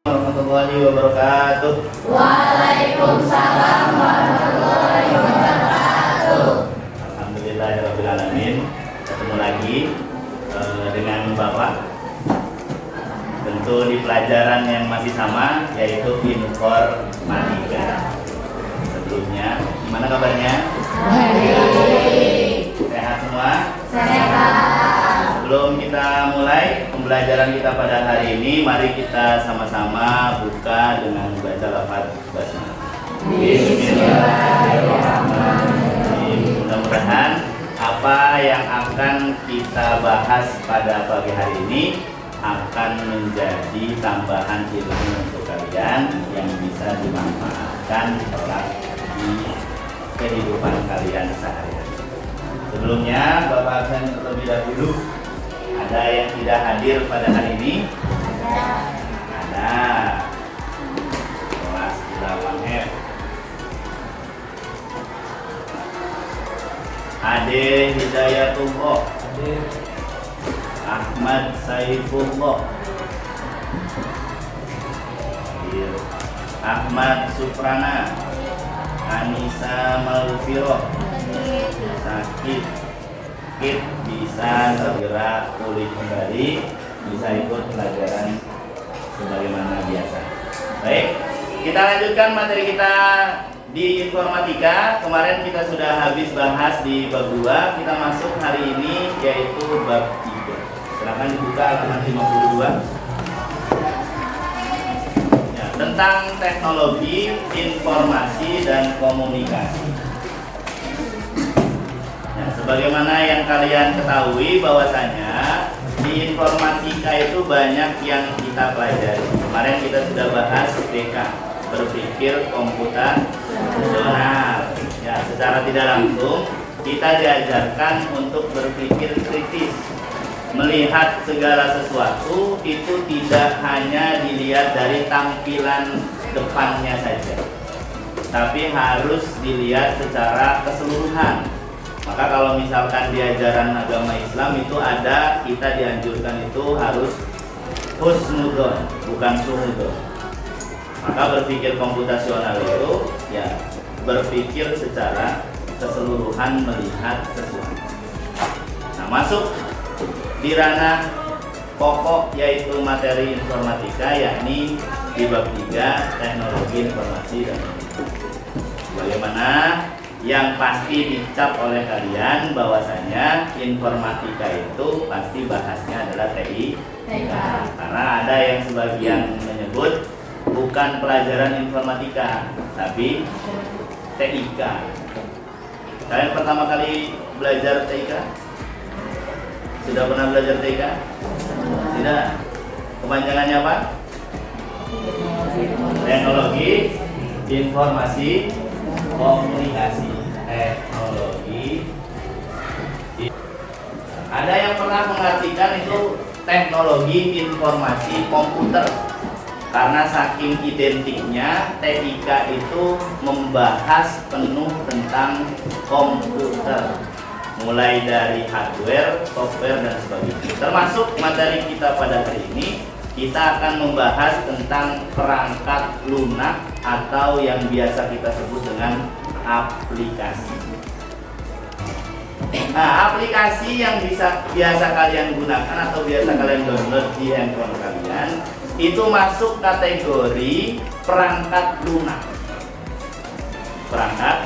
warahmatullahi wabarakatuh. Waalaikumsalam warahmatullahi wabarakatuh. Alhamdulillahirabbil alamin. Ketemu lagi dengan Bapak. Tentu di pelajaran yang masih sama, yaitu informatika. Sebelumnya, gimana kabarnya? Baik. Sehat semua? Sehat. Sebelum kita mulai pembelajaran kita pada hari ini, mari kita sama-sama buka dengan baca lafaz basmalah. Bismillahirrahmanirrahim. Mudah-mudahan apa yang akan kita bahas pada pagi hari ini akan menjadi tambahan ilmu untuk kalian yang bisa dimanfaatkan kelak di kehidupan kalian sehari-hari. Sebelumnya, Bapak absen terlebih dahulu. Ada yang tidak hadir pada hari ini? Ada. Kelas 8F. Ade Hidayatullah. Ahmad Saifullah. Ahmad Suprana. Anissa Malfiroh. Sakit bisa segera pulih kembali, bisa ikut pelajaran sebagaimana biasa. Baik, kita lanjutkan materi kita di informatika. Kemarin kita sudah habis bahas di bab 2. Kita masuk hari ini yaitu bab 3. Silakan dibuka halaman 52. Ya, tentang teknologi informasi dan komunikasi. Sebagaimana yang kalian ketahui bahwasanya di informatika itu banyak yang kita pelajari. Kemarin kita sudah bahas BK, berpikir komputasional. Ya, secara tidak langsung kita diajarkan untuk berpikir kritis, melihat segala sesuatu itu tidak hanya dilihat dari tampilan depannya saja, tapi harus dilihat secara keseluruhan. Maka kalau misalkan di ajaran agama Islam itu ada, kita dianjurkan itu harus husnudon, bukan suhudon. Maka berpikir komputasional itu ya berpikir secara keseluruhan, melihat sesuatu. Nah, masuk di ranah pokok yaitu materi informatika, yakni di bab 3 teknologi informasi dan komunikasi. Bagaimana yang pasti dicap oleh kalian bahwasanya informatika itu pasti bahasnya adalah TI. Karena ada yang sebagian menyebut bukan pelajaran informatika, tapi TIK. Kalian pertama kali belajar TIK? Sudah pernah belajar TIK? Tidak. Kepanjangannya apa? Teknologi Informasi Komunikasi. Teknologi. Ada yang pernah mengartikan itu teknologi informasi komputer, karena saking identiknya TIK itu membahas penuh tentang komputer, mulai dari hardware, software dan sebagainya. Termasuk materi kita pada hari ini, kita akan membahas tentang perangkat lunak atau yang biasa kita sebut dengan aplikasi. Nah, aplikasi yang biasa kalian gunakan atau biasa kalian download di handphone kalian itu masuk kategori perangkat lunak. Perangkat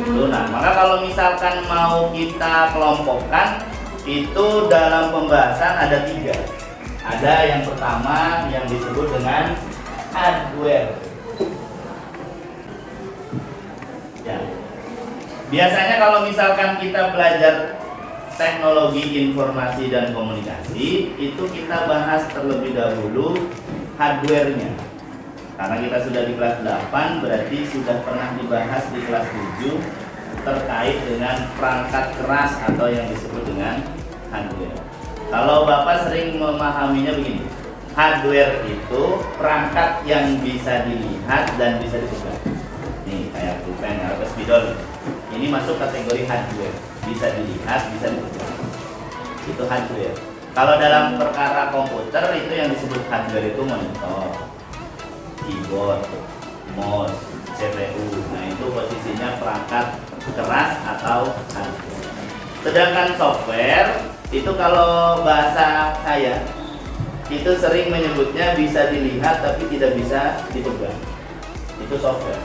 lunak. Maka kalau misalkan mau kita kelompokkan, itu dalam pembahasan ada 3. Ada yang pertama yang disebut dengan hardware. Ya. Biasanya kalau misalkan kita belajar teknologi informasi dan komunikasi, itu kita bahas terlebih dahulu hardware-nya. Karena kita sudah di kelas 8, berarti sudah pernah dibahas di kelas 7 terkait dengan perangkat keras atau yang disebut dengan hardware. Kalau Bapak sering memahaminya begini, hardware itu perangkat yang bisa dilihat dan bisa dipegang. Nih, kayak pulpen atau spidol. Ini masuk kategori hardware, bisa dilihat, bisa dipegang. Itu hardware. Kalau dalam perkara komputer itu yang disebut hardware itu monitor. keyboard, mouse, CPU. Nah, itu posisinya perangkat keras atau hardware. Sedangkan software itu kalau bahasa saya itu sering menyebutnya bisa dilihat tapi tidak bisa dipegang. Itu software.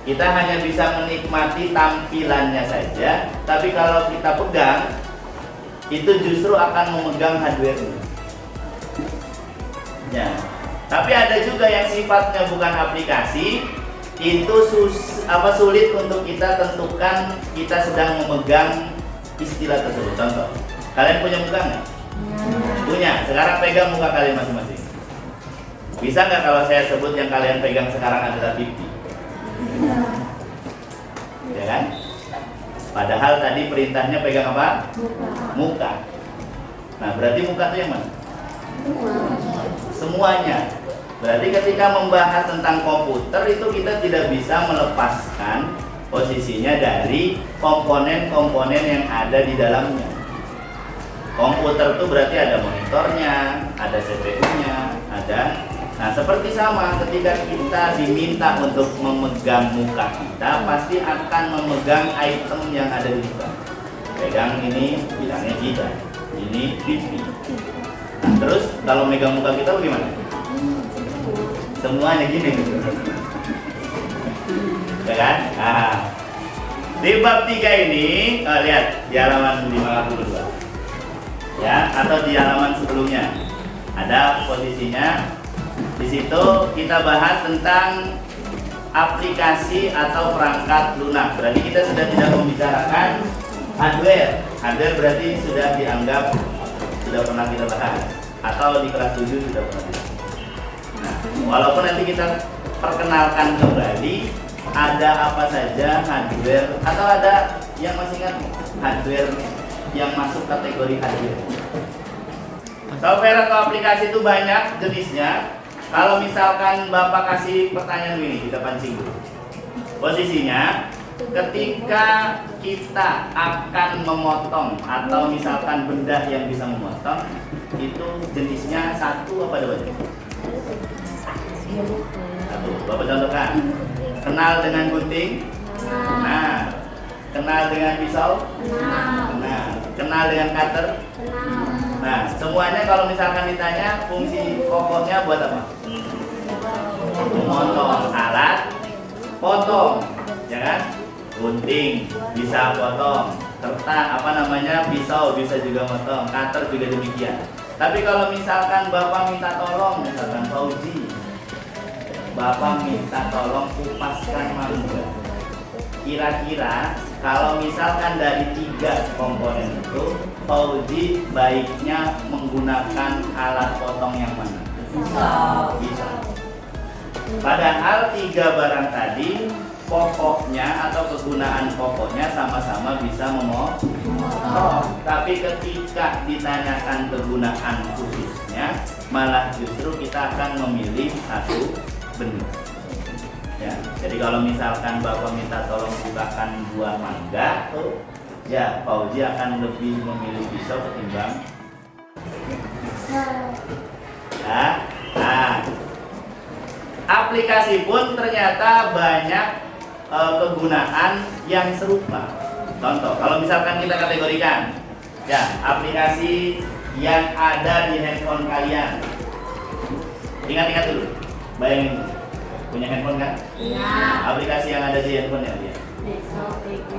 Kita hanya bisa menikmati tampilannya saja, tapi kalau kita pegang itu justru akan memegang hardware-nya. Ya. Tapi ada juga yang sifatnya bukan aplikasi, itu sulit untuk kita tentukan kita sedang memegang istilah tersebut. Contoh, kalian punya muka nggak? Punya. Sekarang pegang muka kalian masing-masing. Bisa nggak kalau saya sebut yang kalian pegang sekarang adalah pipi? Ya kan? Padahal tadi perintahnya pegang apa? Muka. Nah, berarti muka itu yang mana? Semuanya. Berarti ketika membahas tentang komputer itu kita tidak bisa melepaskan posisinya dari komponen-komponen yang ada di dalamnya. Komputer itu berarti ada monitornya, ada CPU-nya, ada. Nah, seperti sama ketika kita diminta untuk memegang muka kita, pasti akan memegang item yang ada di muka. Pegang ini, bilangnya kita. Ini pipi. Nah, terus kalau megang muka kita bagaimana? Semuanya gini gitu. Ya kan? Nah, di bab 3 ini, lihat di halaman 52. Ya, atau di halaman sebelumnya. Ada posisinya. Di situ kita bahas tentang aplikasi atau perangkat lunak. Berarti kita sudah tidak membicarakan hardware. Hardware berarti sudah dianggap sudah pernah kita bahas, atau di kelas 7 sudah pernah kita bahas. Nah, walaupun nanti kita perkenalkan kembali ada apa saja hardware, atau ada yang masih ingat hardware yang masuk kategori hardware. Software atau aplikasi itu banyak jenisnya. Kalau misalkan Bapak kasih pertanyaan ini, kita pancing dulu. Posisinya, ketika kita akan memotong atau misalkan benda yang bisa memotong, itu jenisnya satu apa ada banyak? Satu. Bapak contohkan. Kenal dengan gunting? Nah. Kenal dengan pisau? Nah. Kenal dengan cutter? Nah, semuanya kalau misalkan ditanya fungsi pokoknya buat apa? Memotong, alat potong, ya kan? Gunting bisa potong, pisau bisa juga potong, cutter juga demikian. Tapi kalau misalkan Bapak minta tolong, misalkan Fauzi, Bapak minta tolong kupaskan mangga. Kira-kira kalau misalkan dari 3 komponen itu, Fauzi baiknya menggunakan alat potong yang mana? Pisau. Padahal 3 barang tadi pokoknya atau kegunaan pokoknya sama-sama bisa memotong. Tapi ketika ditanyakan kegunaan khususnya, malah justru kita akan memilih satu benda. Ya, jadi kalau misalkan Bapak minta tolong bukakan buah mangga, ya Fauzi akan lebih memilih pisau ketimbang. Ya, nah, aplikasi pun ternyata banyak kegunaan yang serupa. Contoh, kalau misalkan kita kategorikan, ya aplikasi yang ada di handphone kalian. Ingat-ingat dulu, bayangin. Punya handphone kan? Iya. Aplikasi yang ada di handphone ya dia.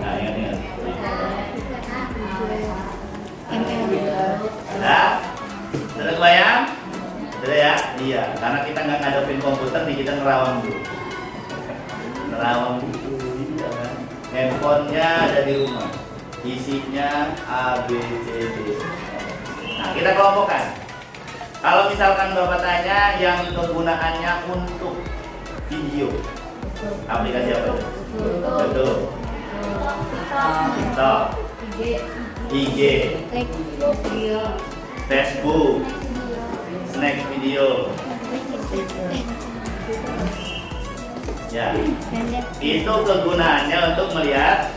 Nah, ingat-ingat. Nah, sudah kebayang? Sudah ya? Iya, karena kita nggak ngadepin komputer nih, kita nerawang dulu. Nerawang dulu, iya kan? Handphonenya ada di rumah. Isinya A, B, C, D. Nah, kita kelompokkan. Kalau misalkan Bapak tanya yang kegunaannya untuk video, aplikasi apa itu? Betul. TikTok, IG, Facebook, Snack video. Ya, itu kegunaannya untuk melihat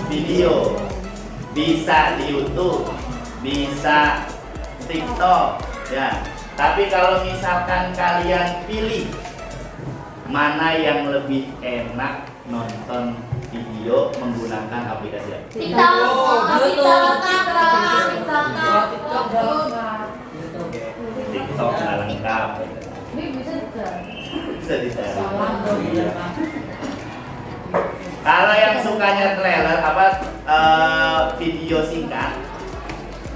video. Bisa di YouTube, bisa TikTok, ya. Tapi kalau misalkan kalian pilih mana yang lebih enak nonton video menggunakan aplikasi apa? TikTok nggak lengkap. Bisa dicari. Kalau yang sukanya trailer apa video singkat,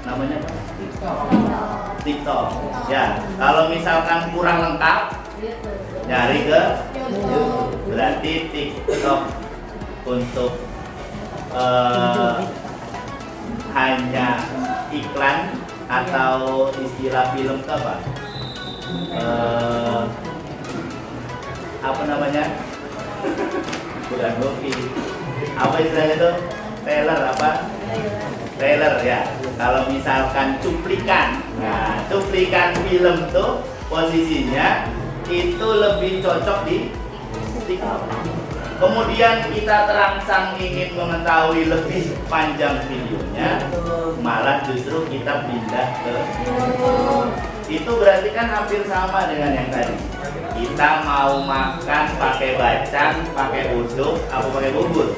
namanya apa? TikTok. Ya, kalau misalkan kurang lengkap, nyari ke YouTube. Berarti TikTok untuk hanya iklan atau istilah film itu apa? Apa namanya? Bukan movie. Apa istilahnya itu? Trailer apa? Trailer ya. Kalau misalkan cuplikan, nah cuplikan film tuh posisinya itu lebih cocok di TikTok. Kemudian kita terangsang ingin mengetahui lebih panjang videonya, malah justru kita pindah ke YouTube. Itu berarti kan hampir sama dengan yang tadi. Kita mau makan pakai bacang, pakai uduk, apa pakai bubur.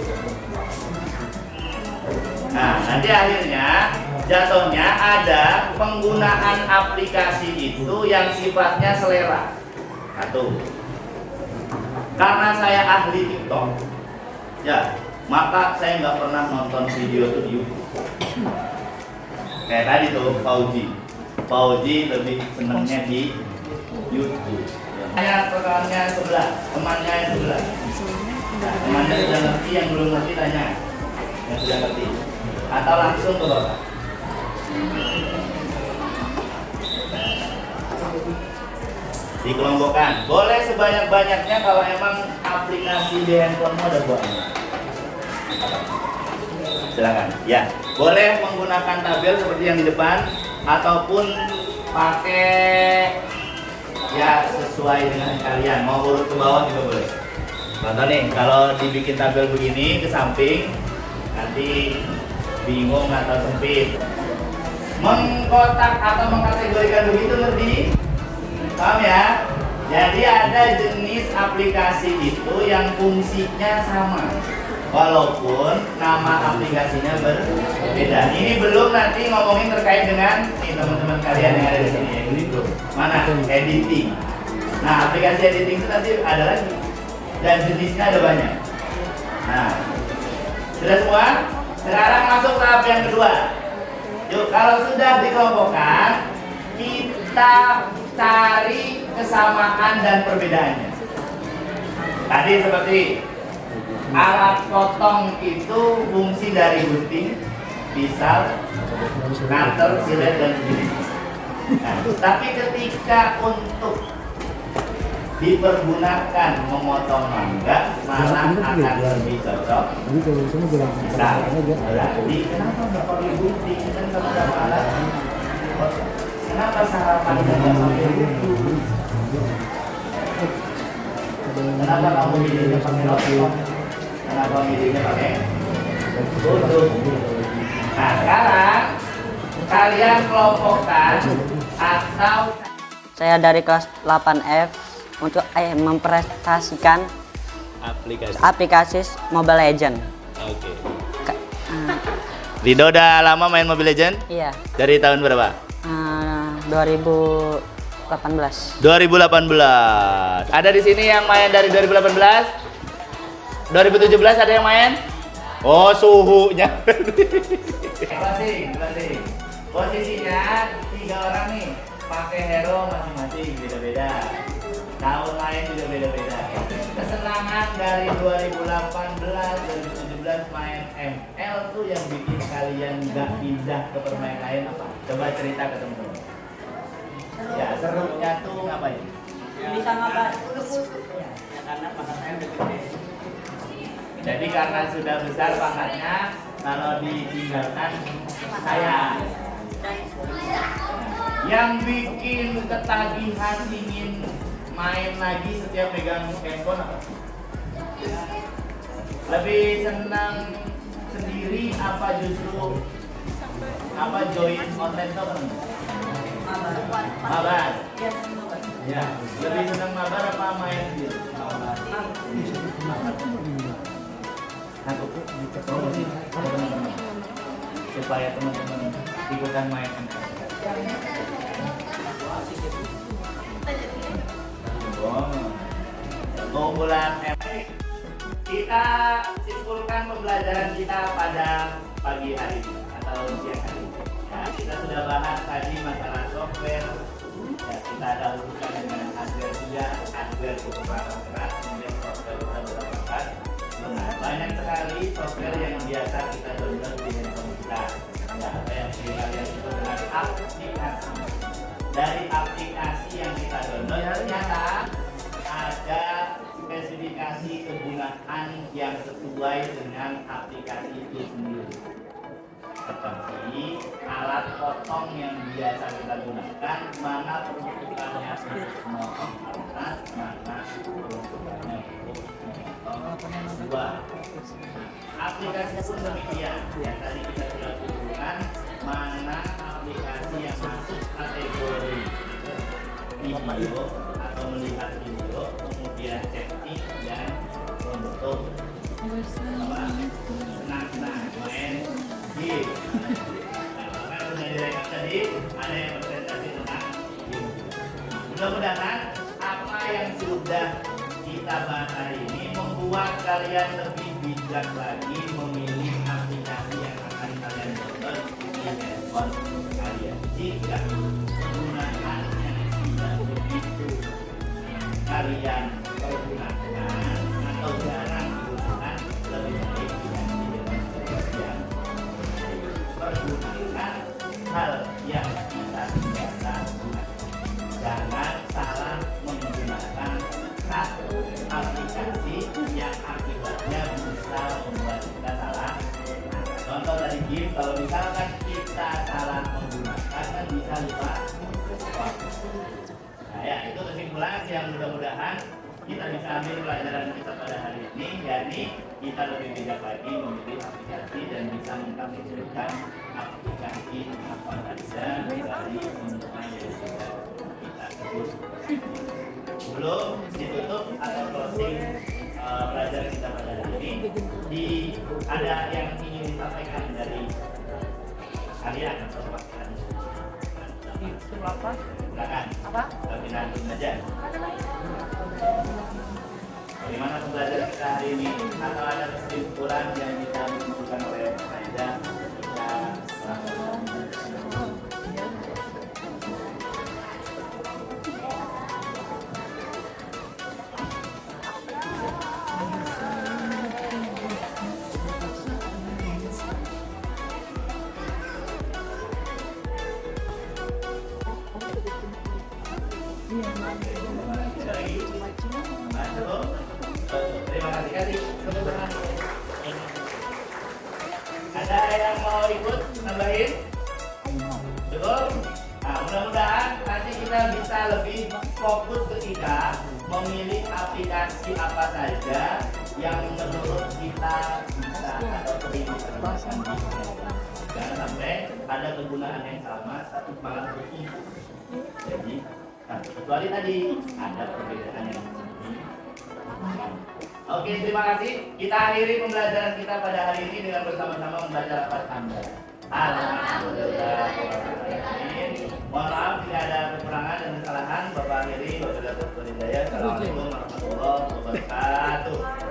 Nah, nanti akhirnya jatuhnya ada penggunaan aplikasi itu yang sifatnya selera. Satu, karena saya ahli TikTok, ya, maka saya nggak pernah nonton video itu di YouTube. Kayak tadi tuh, Pauji lebih senengnya di YouTube. Tanya rekannya sebelah, temannya yang sebelah. Nah, temannya sudah ngerti, yang belum ngerti tanya, yang sudah ngerti, atau langsung ke bapak. Dikelompokkan, boleh sebanyak-banyaknya kalau emang aplikasi di handphonemu ada banyak. Silakan, ya, boleh menggunakan tabel seperti yang di depan ataupun pakai ya sesuai dengan kalian, mau urut ke bawah juga boleh. Contoh nih, kalau dibikin tabel begini ke samping, nanti bingung atau sempit. Mengkotak atau mengkategorikan begitu ngerti? Paham ya? Jadi ada jenis aplikasi itu yang fungsinya sama, walaupun nama aplikasinya berbeda. Ini belum nanti ngomongin terkait dengan teman-teman kalian yang ada di sini. Ini belum. Mana? Editing. Nah, aplikasi editing itu nanti ada lagi. Dan jenisnya ada banyak. Nah, sudah semua? Sekarang masuk tahap yang kedua. Yuk, kalau sudah dikelompokkan, kita cari kesamaan dan perbedaannya. Tadi seperti alat potong itu fungsi dari gunting, pisau, cutter, silet dan sejenisnya. Nah, tapi ketika untuk dipergunakan memotong mangga, malah akan lebih cocok. Misal, berarti kenapa nggak pakai gunting? Kan sama-sama alat. Kenapa sarapannya nggak pakai gunting? Kenapa kamu milihnya pakai roti? Kenapa milihnya pakai gunting? Nah, sekarang kalian kelompokkan atau saya dari kelas 8F untuk mempresentasikan aplikasi Mobile Legend. Oke. Rido udah lama main Mobile Legend? Iya. Dari tahun berapa? 2018. 2018. Ada di sini yang main dari 2018? 2017 ada yang main? Oh, suhunya. Closing. Posisinya 3 orang nih, pakai hero masing-masing beda-beda. Tahun main juga beda-beda. Kesenangan dari 2018, 2017 main ML tuh yang bikin kalian nggak pindah ke permainan lain apa? Coba cerita ke teman-teman. Ya, serunya tuh ngapain? Bisa ngapain? Ya, karena pangkatnya udah gede. Jadi karena sudah besar pangkatnya, kalau ditinggalkan saya. Yang bikin ketagihan ingin main lagi setiap pegang handphone apa? Lebih senang sendiri apa justru apa join online tuh apa? Mabar. Ya, lebih senang mabar apa main sendiri? Aku promosi teman-teman supaya teman-teman ikutan main. Keunggulan kita simpulkan pembelajaran kita pada pagi hari ini atau siang hari ini. Ya, kita sudah bahas tadi masalah software. Ya, kita dahulukan dengan hardware juga, hardware itu perangkat keras, kemudian software kita berapapkan. Nah, banyak sekali software yang biasa kita download di handphone kita. Ya, apa yang kalian itu dengan aplikasi. Dari aplikasi yang kita download ternyata ada spesifikasi kegunaan yang sesuai dengan aplikasi itu sendiri. Seperti alat potong yang biasa kita gunakan, mana peruntukannya untuk memotong atas, mana peruntukannya untuk memotong buah. Aplikasi pun demikian. Yang tadi kita sudah tunjukkan mana aplikasi yang masuk kategori video atau melihat video, kemudian chatting dan untuk senang-senang main game. Nah, sudah direkam tadi ada yang presentasi tentang game. Mudah-mudahan apa yang sudah kita bahas hari ini membuat kalian lebih bijak lagi memilih aplikasi yang akan kalian download di handphone kalian. Jika penggunaannya tidak begitu kalian pergunakan atau jarang digunakan, lebih baik yang pergunakan hal yang kita biasa gunakan. Jangan salah menggunakan satu aplikasi yang akibatnya bisa membuat kita salah. Contoh dari game, kalau misalkan kita salah menggunakan kan bisa lupa waktu. Nah ya, itu kesimpulan yang mudah-mudahan kita bisa ambil pelajaran kita pada hari ini, yakni kita lebih bijak lagi memilih aplikasi dan bisa mengkategorikan aplikasi apa saja dari semua yang sudah kita sebut. Sebelum ditutup atau closing pelajaran kita pada hari ini, ada yang ingin disampaikan dari kalian atau perwakilan? Silakan. Apa? Pimpinan aja. Bagaimana pembelajaran kita hari ini? Atau ada kesimpulan yang bisa disimpulkan oleh Aida kita lakukan? Terima kasih. Ada yang mau ikut nambahin? Betul? Nah, mudah-mudahan nanti kita bisa lebih fokus ketika memilih aplikasi apa saja yang menurut kita bisa atau sering digunakan. Jangan sampai ada kegunaan yang sama tapi malah berbeda. Jadi, kecuali tadi ada perbedaan yang Oke, terima kasih. Kita akhiri pembelajaran kita pada hari ini dengan bersama-sama membaca lafaz hamdalah. Alhamdulillah. Mohon maaf jika ada kekurangan dan kesalahan. Bapak akhiri, wabillahi taufiq wal hidayah. Assalamualaikum warahmatullahi wabarakatuh.